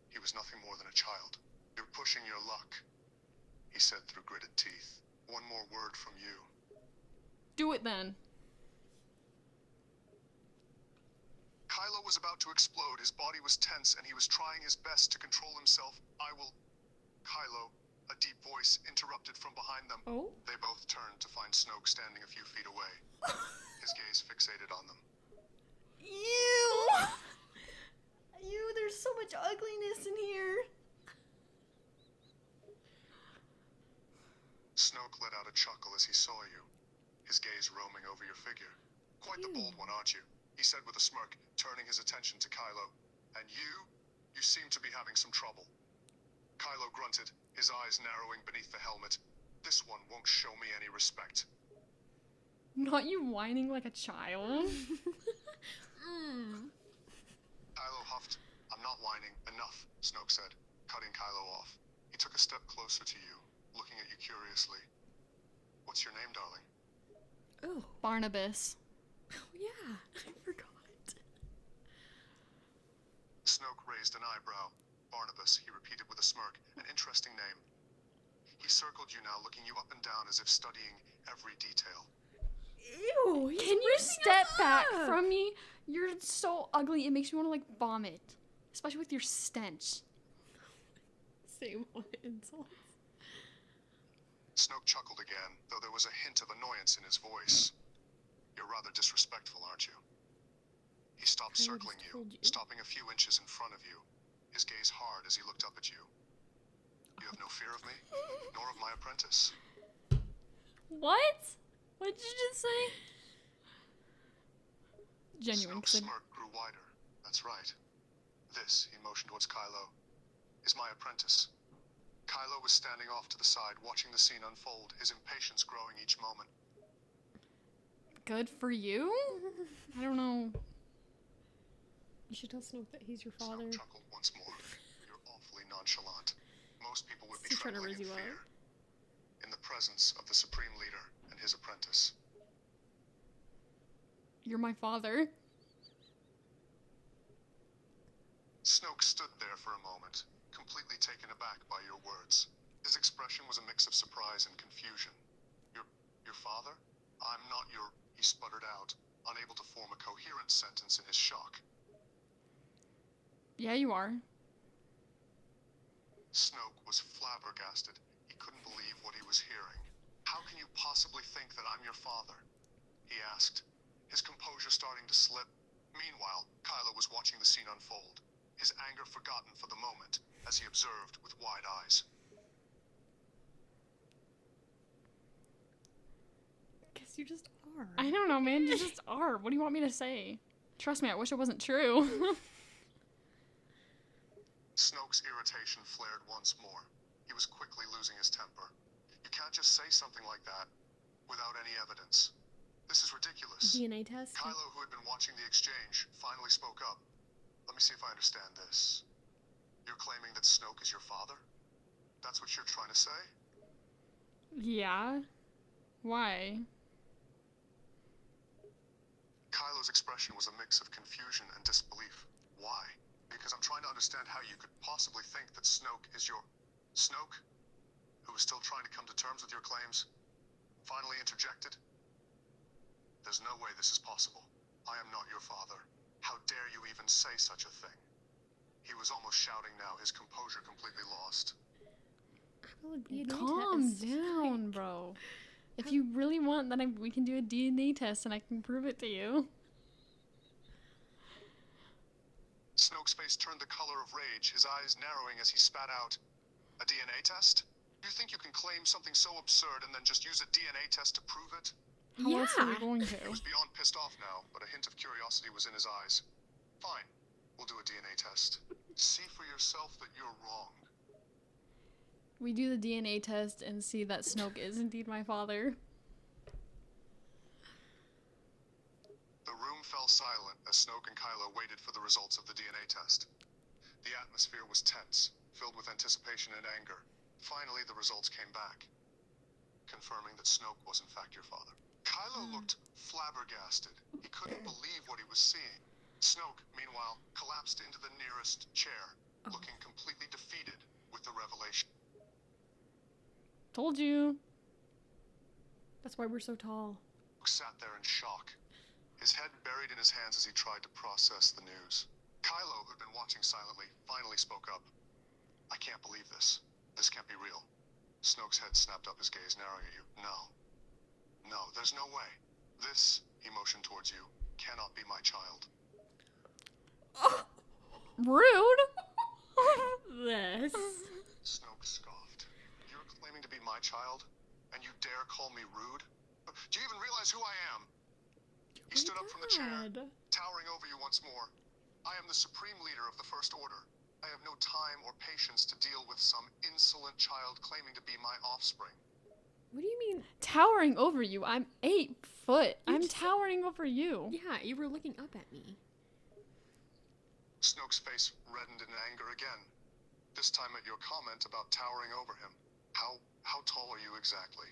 he was nothing more than a child. You're pushing your luck, he said through gritted teeth. One more word from you. Do it then. Kylo was about to explode. His body was tense, and he was trying his best to control himself. Kylo, a deep voice interrupted from behind them. Oh? They both turned to find Snoke standing a few feet away, his gaze fixated on them. Ew! Ew, there's so much ugliness in here. Snoke let out a chuckle as he saw you, his gaze roaming over your figure. Quite the bold one, aren't you? He said with a smirk, turning his attention to Kylo. And you seem to be having some trouble. Kylo grunted, his eyes narrowing beneath the helmet. This one won't show me any respect. Not you whining like a child. Kylo huffed. I'm not whining. Enough, Snoke said, cutting Kylo off. He took a step closer to you, looking at you curiously. What's your name, darling? Oh. Barnabas. Oh, yeah. I forgot. Snoke raised an eyebrow. Barnabas, he repeated with a smirk. An interesting name. He circled you now, looking you up and down as if studying every detail. Ew. Can you step back from me? You're so ugly, it makes me want to like vomit. Especially with your stench. Same on insults. Snoke chuckled again, though there was a hint of annoyance in his voice. You're rather disrespectful, aren't you? He stopped I circling just you, told you. stopping a few inches in front of you, his gaze hard as he looked up at you. You have no fear of me, nor of my apprentice. What? What did you just say? Genuine. Snoke's smirk grew wider. That's right. This, he motioned towards Kylo, is my apprentice. Kylo was standing off to the side, watching the scene unfold, his impatience growing each moment. Good for you? I don't know. You should tell Snoke that he's your father. Snoke chuckled once more. You're awfully nonchalant. Most people would be He's trying to trembling in raise you up. fear. In the presence of the Supreme Leader and his apprentice. You're my father. Snoke stood there for a moment, completely taken aback by your words. His expression was a mix of surprise and confusion. Your father? I'm not your... He sputtered out, unable to form a coherent sentence in his shock. Yeah, you are. Snoke was flabbergasted. He couldn't believe what he was hearing. How can you possibly think that I'm your father? He asked, his composure starting to slip. Meanwhile, Kylo was watching the scene unfold, his anger forgotten for the moment, as he observed with wide eyes. Guess you just are. I don't know, man. You just are. What do you want me to say? Trust me, I wish it wasn't true. Snoke's irritation flared once more. He was quickly losing his temper. You can't just say something like that without any evidence. This is ridiculous. DNA test? Kylo, who had been watching the exchange, finally spoke up. Let me see if I understand this. You're claiming that Snoke is your father? That's what you're trying to say? Yeah. Why? Kylo's expression was a mix of confusion and disbelief. Why? Because I'm trying to understand how you could possibly think that Snoke is your... Snoke, who is still trying to come to terms with your claims, finally interjected. There's no way this is possible. I am not your father. How dare you even say such a thing? He was almost shouting now, his composure completely lost. How would DNA Calm test? down, bro. If you really want, then we can do a DNA test and I can prove it to you. Snoke's face turned the color of rage, his eyes narrowing as he spat out. A DNA test? You think you can claim something so absurd and then just use a DNA test to prove it? How else are we Yeah. going He to? was beyond pissed off now, but a hint of curiosity was in his eyes. Fine, we'll do a DNA test. See for yourself that you're wrong. We do the DNA test and see that Snoke is indeed my father. The room fell silent as Snoke and Kylo waited for the results of the DNA test. The atmosphere was tense, filled with anticipation and anger. Finally, the results came back, confirming that Snoke was in fact your father. Kylo looked flabbergasted. He couldn't believe what he was seeing. Snoke, meanwhile, collapsed into the nearest chair, looking completely defeated with the revelation. Told you. That's why we're so tall. Snoke sat there in shock, his head buried in his hands as he tried to process the news. Kylo, who'd been watching silently, finally spoke up. I can't believe this. This can't be real. Snoke's head snapped up, his gaze narrowing at you. No, there's no way. This, he motioned towards you, cannot be my child. Rude. This. Snoke scoffed. You're claiming to be my child, and you dare call me rude? Do you even realize who I am? He stood up from the chair, towering over you once more. I am the supreme leader of the First Order. I have no time or patience to deal with some insolent child claiming to be my offspring. What do you mean? Towering over you. I'm 8 foot. I'm towering over you. Yeah, you were looking up at me. Snoke's face reddened in anger again, this time at your comment about towering over him. How tall are you exactly?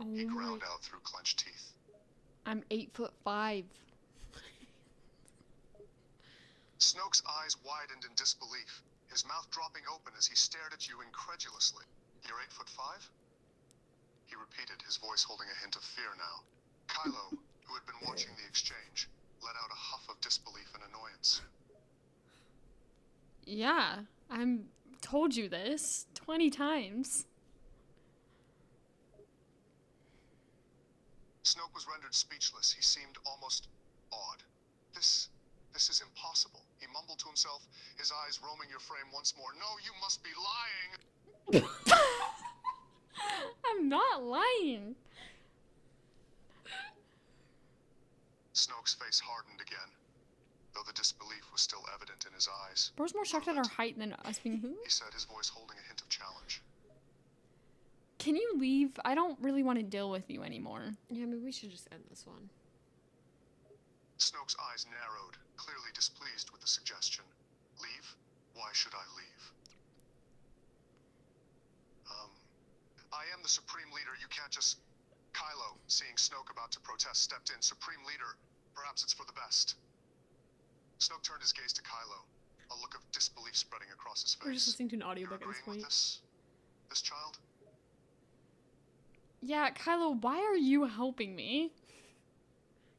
Oh He my. ground out through clenched teeth. I'm 8'5". Snoke's eyes widened in disbelief, his mouth dropping open as he stared at you incredulously. You're 8'5"? He repeated, his voice holding a hint of fear now. Kylo, who had been watching the exchange, let out a huff of disbelief and annoyance. Yeah, I'm told you this 20 times. Snoke was rendered speechless. He seemed almost awed. This is impossible. He mumbled to himself, his eyes roaming your frame once more. No, you must be lying! I'm not lying. Snoke's face hardened again, though the disbelief was still evident in his eyes. Bro's more shocked at our height than us being who? He said, his voice holding a hint of challenge. Can you leave? I don't really want to deal with you anymore. Yeah, maybe we should just end this one. Snoke's eyes narrowed, clearly displeased with the suggestion. Leave? Why should I leave? I am the Supreme Leader. You can't just... Kylo, seeing Snoke about to protest, stepped in. Supreme Leader, perhaps it's for the best. Snoke turned his gaze to Kylo, a look of disbelief spreading across his face. We're just listening to an You're audiobook at this agreeing with point. this child? Yeah, Kylo, why are you helping me?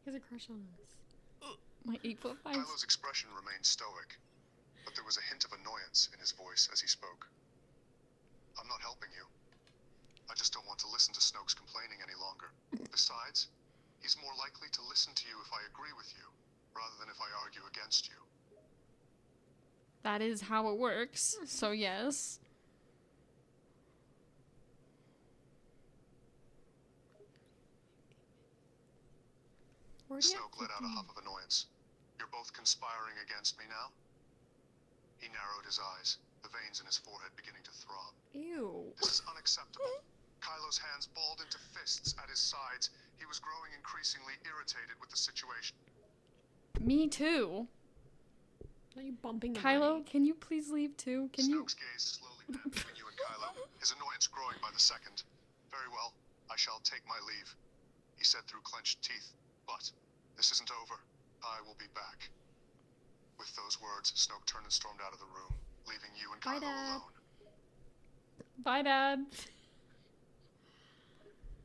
He has a crush on us. My 8'5". Kylo's expression remained stoic, but there was a hint of annoyance in his voice as he spoke. I'm not helping you. I just don't want to listen to Snoke's complaining any longer. Besides, he's more likely to listen to you if I agree with you, rather than if I argue against you. That is how it works. So yes. Snoke let out a huff of annoyance. You're both conspiring against me now? He narrowed his eyes, the veins in his forehead beginning to throb. Ew. This is unacceptable. Kylo's hands balled into fists at his sides. He was growing increasingly irritated with the situation. Me too. Are you bumping the Kylo, mic? can you please leave too? Can you? Snoke's gaze slowly passed between you and Kylo, his annoyance growing by the second. Very well, I shall take my leave, he said through clenched teeth. But this isn't over. I will be back. With those words, Snoke turned and stormed out of the room, leaving you and Bye, Kylo Dad. alone. Bye, Dad.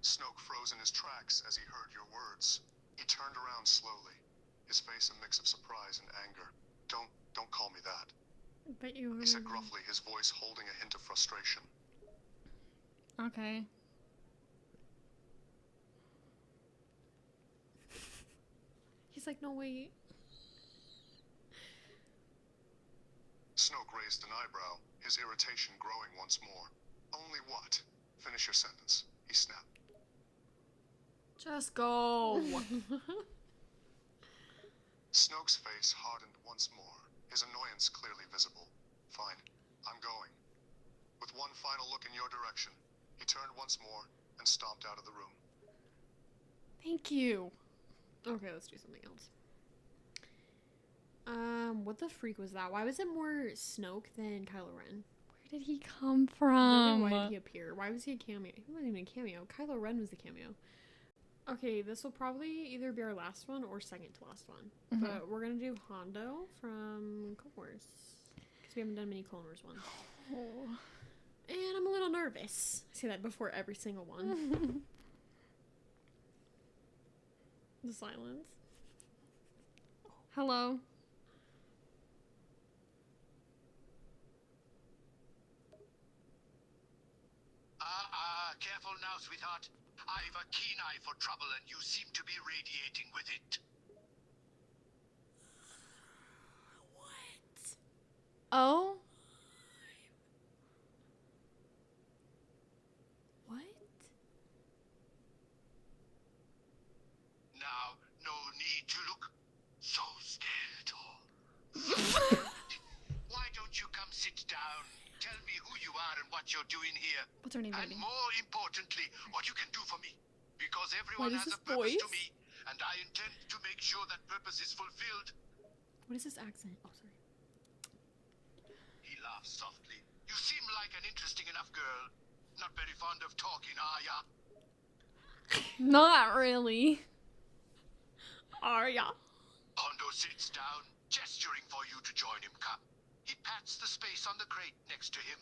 Snoke froze in his tracks as he heard your words. He turned around slowly, his face a mix of surprise and anger. Don't call me that, I bet you he said gruffly, his voice holding a hint of frustration. Okay. He's like, no, wait. Snoke raised an eyebrow, his irritation growing once more. Only what? Finish your sentence, he snapped. Just go. Snoke's face hardened once more, his annoyance clearly visible. Fine. I'm going. With one final look in your direction, he turned once more and stomped out of the room. Thank you. Okay, let's do something else. What the freak was that? Why was it more Snoke than Kylo Ren? Where did he come from? Why did he appear? Why was he a cameo? He wasn't even a cameo. Kylo Ren was the cameo. Okay, this will probably either be our last one or second to last one. Mhm. But we're gonna do Hondo from Clone Wars. Because we haven't done many Clone Wars ones. Oh. And I'm a little nervous. I say that before every single one. The silence. Hello. Careful now, sweetheart. I've a keen eye for trouble and you seem to be radiating with it. What? Oh? What? Now, no need to look so scared. Why don't you come sit down? Tell me who you are and what you're doing here. What's her name? And Baby? more importantly, what you can do for me. Because everyone What is has a this purpose to voice? me, and I intend to make sure that purpose is fulfilled. What is this accent? Oh, sorry. He laughs softly. You seem like an interesting enough girl. Not very fond of talking, are ya? Not really. Arya. Hondo sits down, gesturing for you to join him. Come. He pats the space on the crate next to him.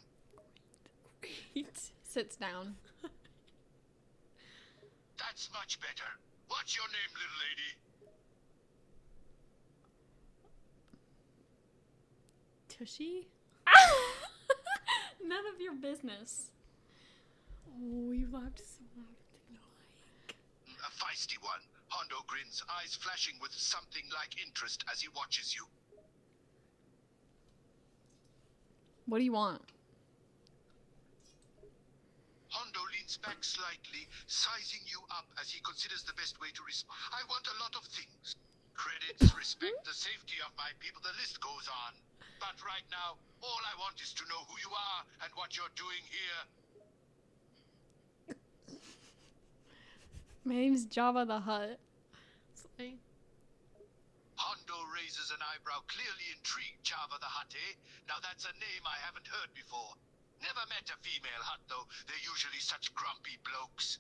Great. Sits down. That's much better. What's your name, little lady? Tushy? None of your business. Oh, you laughed so loud. A feisty one. Hondo grins, eyes flashing with something like interest as he watches you. What do you want? Hondo leans back slightly, sizing you up as he considers the best way to respond. I want a lot of things. Credits, respect, the safety of my people, the list goes on. But right now, all I want is to know who you are and what you're doing here. My name's Jabba the Hutt. Sorry. Hondo raises an eyebrow, clearly intrigued. Jabba the Hutt, eh? Now that's a name I haven't heard before. Never met a female Hutt, though. They're usually such grumpy blokes.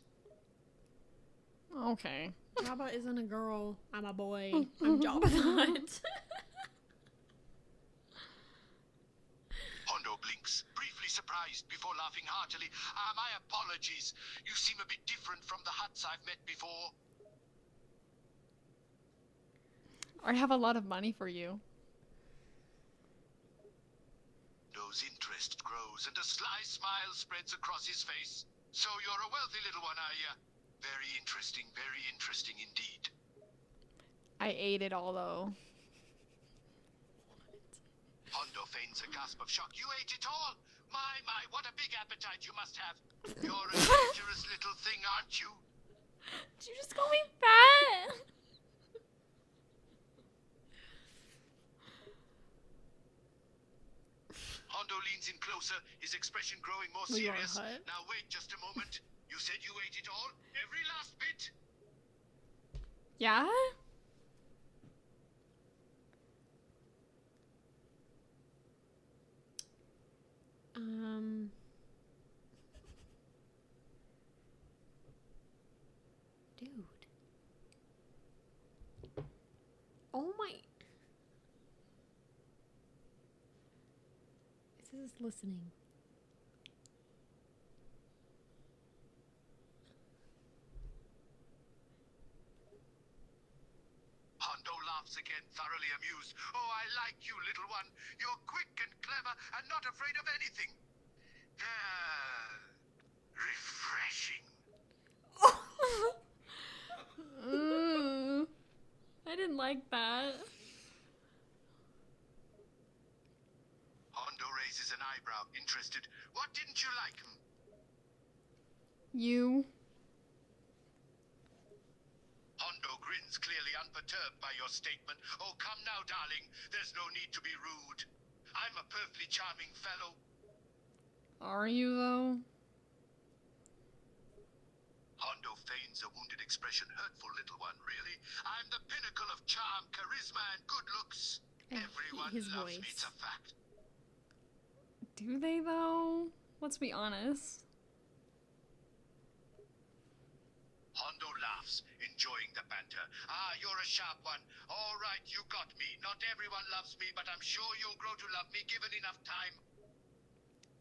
Okay. Jabba isn't a girl. I'm a boy. I'm Jabba the Hutt. Hondo blinks, briefly surprised before laughing heartily. My apologies. You seem a bit different from the Hutts I've met before. I have a lot of money for you. Hondo's interest grows and a sly smile spreads across his face. So you're a wealthy little one, are you? Very interesting indeed. I ate it all though. Hondo feigns a gasp of shock. You ate it all? My, what a big appetite you must have. You're a dangerous little thing, aren't you? Did you just call me fat? Hondo leans in closer, his expression growing more Well, you are serious. hot. Now wait just a moment. You said you ate it all? Every last bit? Yeah? Dude. Oh my. It says listening. Hondo laughs again, thoroughly amused. Oh, I like you, little one. You're quick and clever and not afraid of anything. Refreshing. I didn't like that. Hondo raises an eyebrow, interested. What didn't you like? You. Hondo grins, clearly unperturbed by your statement. Oh, come now, darling. There's no need to be rude. I I'm a perfectly charming fellow. Are you, though? Hondo feigns a wounded expression. Hurtful little one, really. I'm the pinnacle of charm, charisma, and good looks. I hate Everyone his loves me, voice. it's a fact. Do they, though? Let's be honest. Hondo laughs, enjoying the banter. Ah, you're a sharp one. All right, you got me. Not everyone loves me, but I'm sure you'll grow to love me given enough time.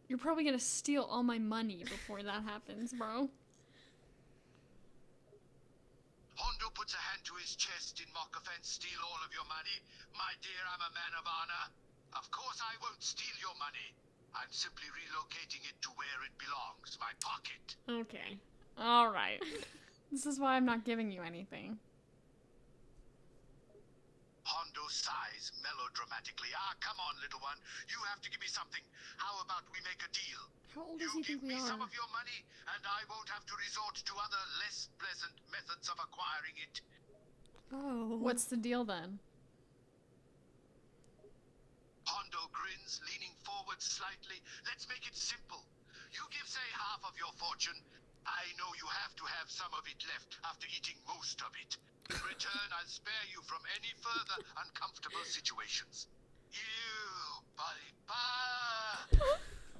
You're probably gonna steal all my money before that happens, bro. Hondo puts a hand to his chest in mock offense. Steal all of your money? My dear, I'm a man of honor. Of course I won't steal your money. I'm simply relocating it to where it belongs, my pocket. Okay. Alright. This is why I'm not giving you anything. Hondo sighs melodramatically. Ah, come on, little one. You have to give me something. How about we make a deal? How old You does he give think we me are? some of your money, and I won't have to resort to other less pleasant methods of acquiring it. Oh. What's the deal then? Hondo grins, leaning forward slightly. Let's make it simple. You give, say, half of your fortune. I know you have to have some of it left after eating most of it. In return, I'll spare you from any further uncomfortable situations. You, Balipa.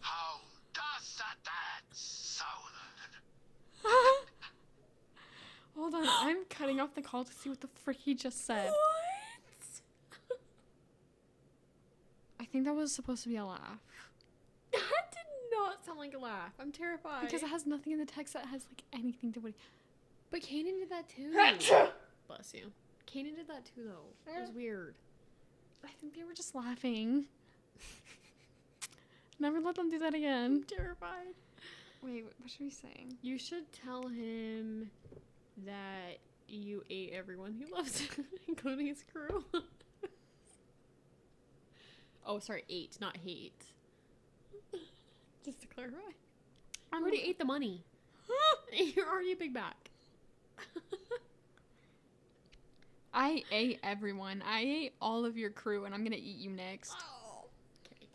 How does that sound? Hold on, I'm cutting off the call to see what the frick he just said. What? I think that was supposed to be a laugh. That did not sound like a laugh. I'm terrified. Because it has nothing in the text that has, like, anything to what But Kanan did that too. Bless you. Kanan did that too, though. It was weird. I think they were just laughing. Never let them do that again. I'm terrified. Wait, what should we say? You should tell him that you ate everyone he loves, including his crew. Oh, sorry, ate, not hate. Just to clarify. I already ate the money. You're already a big back. I ate everyone. I ate all of your crew, and I'm gonna eat you next. Oh. Okay.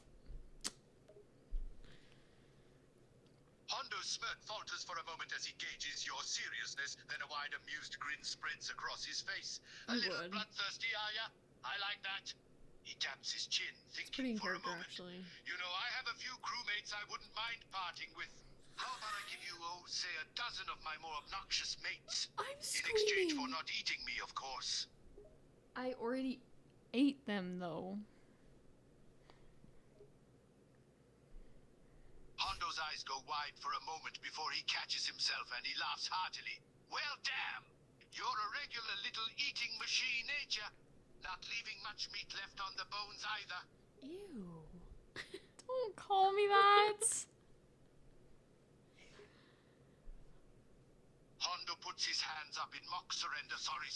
Hondo's smirk falters for a moment as he gauges your seriousness, then a wide amused grin spreads across his face. A You little would. bloodthirsty, are ya? I like that. He taps his chin, It's pretty thinking in for a character, moment. actually. You know, I have a few crewmates I wouldn't mind parting with. How about I give you, say a dozen of my more obnoxious mates? I'm In exchange for screaming. not eating me, of course. I already ate them, though. Hondo's eyes go wide for a moment before he catches himself and he laughs heartily. Well, damn! You're a regular little eating machine, ain't ya? Not leaving much meat left on the bones either. Ew. Don't call me that. Hondo puts his hands up in mock surrender. Sorry,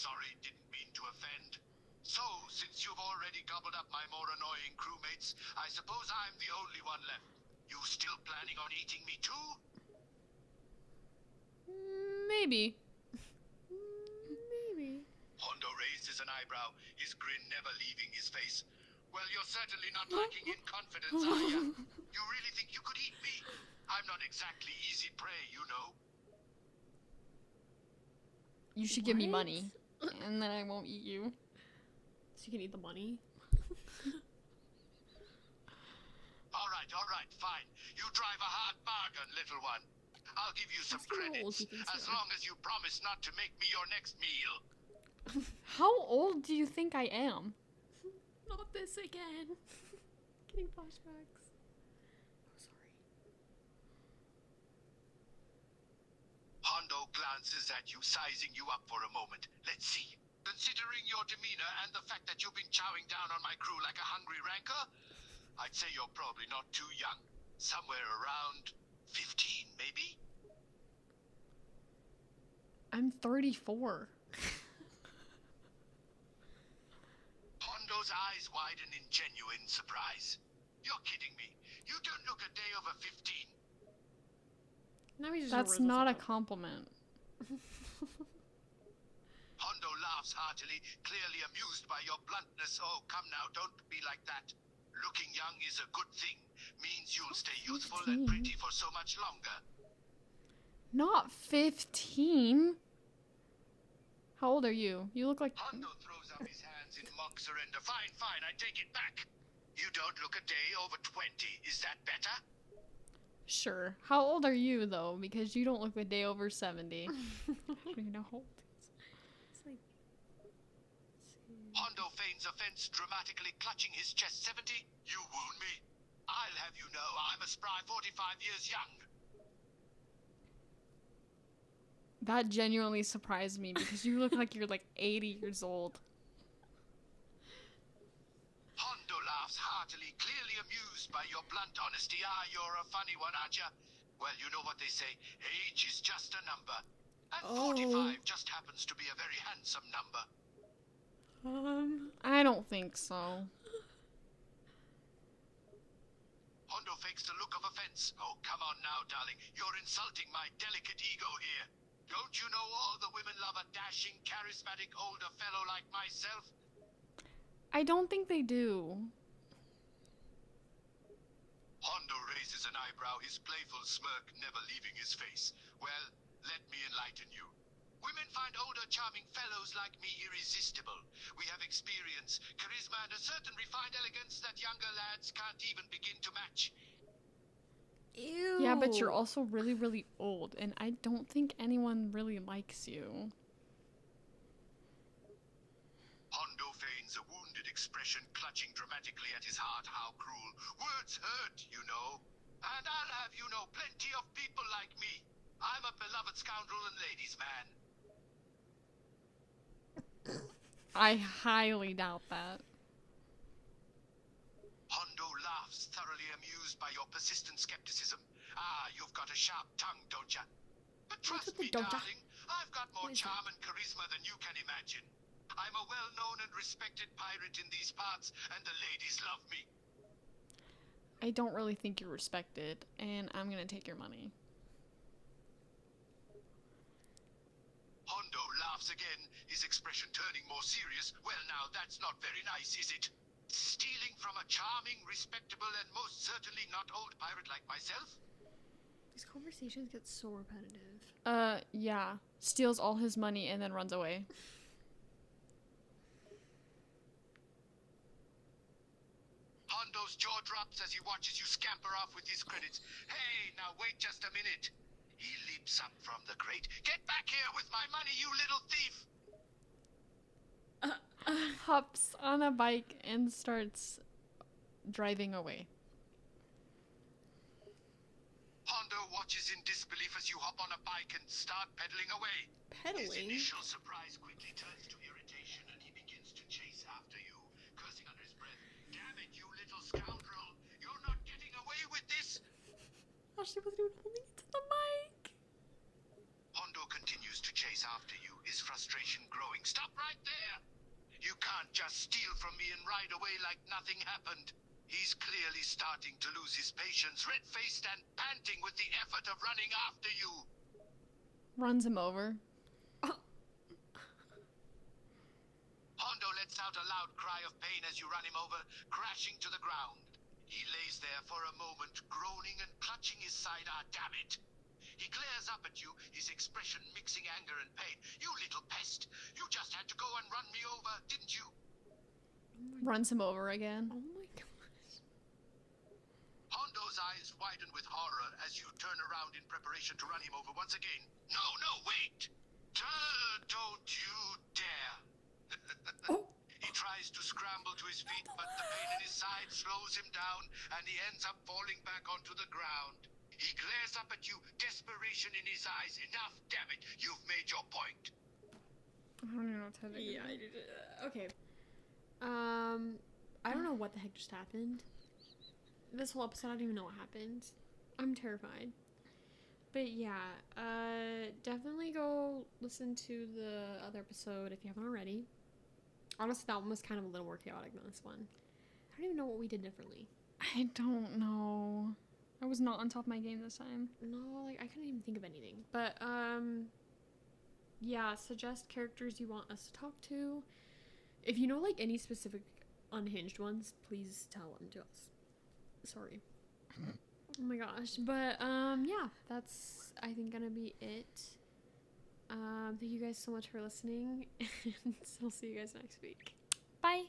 didn't mean to offend. So, since you've already gobbled up my more annoying crewmates, I suppose I'm the only one left. You still planning on eating me too? Maybe. Maybe. Hondo raises an eyebrow, his grin never leaving his face. Well, you're certainly not lacking in confidence, are you? You really think you could eat me? I'm not exactly easy prey, you know. You should give me What? money, and then I won't eat you. So you can eat the money? All right, fine. You drive a hard bargain, little one. I'll give you some Ask how old credits, he thinks as you are. long as you promise not to make me your next meal. How old do you think I am? Not this again. Getting flashbacks. Oh, sorry. Hondo glances at you, sizing you up for a moment. Let's see. Considering your demeanor and the fact that you've been chowing down on my crew like a hungry rancor, I'd say you're probably not too young. Somewhere around 15, maybe? I'm 34. Hondo's eyes widen in genuine surprise. You're kidding me. You don't look a day over 15. Now he's just That's not a compliment. Hondo laughs heartily, clearly amused by your bluntness. Oh, come now, don't be like that. Looking young young is a good thing. Means you'll stay youthful 15. and pretty for so much longer. Not 15. How old are you? You look like... Hondo throws up his hands in mock surrender. Fine, I take it back. You don't look a day over 20. Is that better? Sure. How old are you, though? Because you don't look a day over 70. I don't even know how old he is. It's like... Hondo feigns offense, dramatically clutching his chest. 70? You wound me. I'll have you know I'm a spry 45 years young. That genuinely surprised me because you look like you're like 80 years old. Hondo laughs heartily, clearly amused by your blunt honesty. Ah, you're a funny one, aren't you? Well, you know what they say. Age is just a number. And 45 just happens to be a very handsome number. I don't think so. Hondo fakes the look of offense. Oh, come on now, darling. You're insulting my delicate ego here. Don't you know all the women love a dashing, charismatic older fellow like myself? I don't think they do. Hondo raises an eyebrow, his playful smirk never leaving his face. Well, let me enlighten you. Women find older, charming fellows like me irresistible. We have experience, charisma, and a certain refined elegance that younger lads can't even begin to match. Ew. Yeah, but you're also really, really old, and I don't think anyone really likes you. Hondo feigns a wounded expression, clutching dramatically at his heart. How cruel. Words hurt, you know. And I'll have you know plenty of people like me. I'm a beloved scoundrel and ladies' man. I highly doubt that. Hondo laughs, thoroughly amused by your persistent skepticism. Ah, you've got a sharp tongue, don't ya? But trust with the me, don't ya? darling, I've got more What is charm and charisma than you can imagine. I'm a well-known and respected pirate in these parts, and the ladies love me. I don't really think you're respected, and I'm gonna take your money. Hondo laughs again, his expression turning more serious. Well, now, that's not very nice, is it? Stealing from a charming, respectable, and most certainly not old pirate like myself? These conversations get so repetitive. Yeah. Steals all his money and then runs away. Hondo's jaw drops as he watches you scamper off with his credits. Hey, now wait just a minute. He leaps up from the crate. Get back here with my money, you little thief! Hops on a bike and starts driving away. Hondo watches in disbelief as you hop on a bike and start pedaling away. His Pedaling? initial surprise quickly turns to irritation and he begins to chase after you, cursing under his breath. Damn it, you little scoundrel! You're not getting away with this! Oh, she wasn't even holding it to the mic. Hondo continues to chase after you, his frustration growing. Stop right there! You can't just steal from me and ride away like nothing happened. He's clearly starting to lose his patience, red-faced and panting with the effort of running after you. Runs him over. Hondo lets out a loud cry of pain as you run him over, crashing to the ground. He lays there for a moment, groaning and clutching his side. Ah, damn it! He glares up at you, his expression mixing anger and pain. You little pest! You just had to go and run me over, didn't you? Runs him over again. Oh my gosh. Hondo's eyes widen with horror as you turn around in preparation to run him over once again. No, wait! Don't you dare! He tries to scramble to his feet, but the pain in his side slows him down, and he ends up falling back onto the ground. He glares up at you, desperation in his eyes. Enough, damn it! You've made your point. I don't even know what to do. Yeah, I did. Okay. I don't know what the heck just happened. This whole episode, I don't even know what happened. I'm terrified. But yeah, definitely go listen to the other episode if you haven't already. Honestly, that one was kind of a little more chaotic than this one. I don't even know what we did differently. I don't know. I was not on top of my game this time. No, like, I couldn't even think of anything. But, yeah, suggest characters you want us to talk to. If you know, like, any specific unhinged ones, please tell them to us. Sorry. Oh my gosh. But yeah, that's I think gonna be it. Thank you guys so much for listening, and I'll see you guys next week. Bye.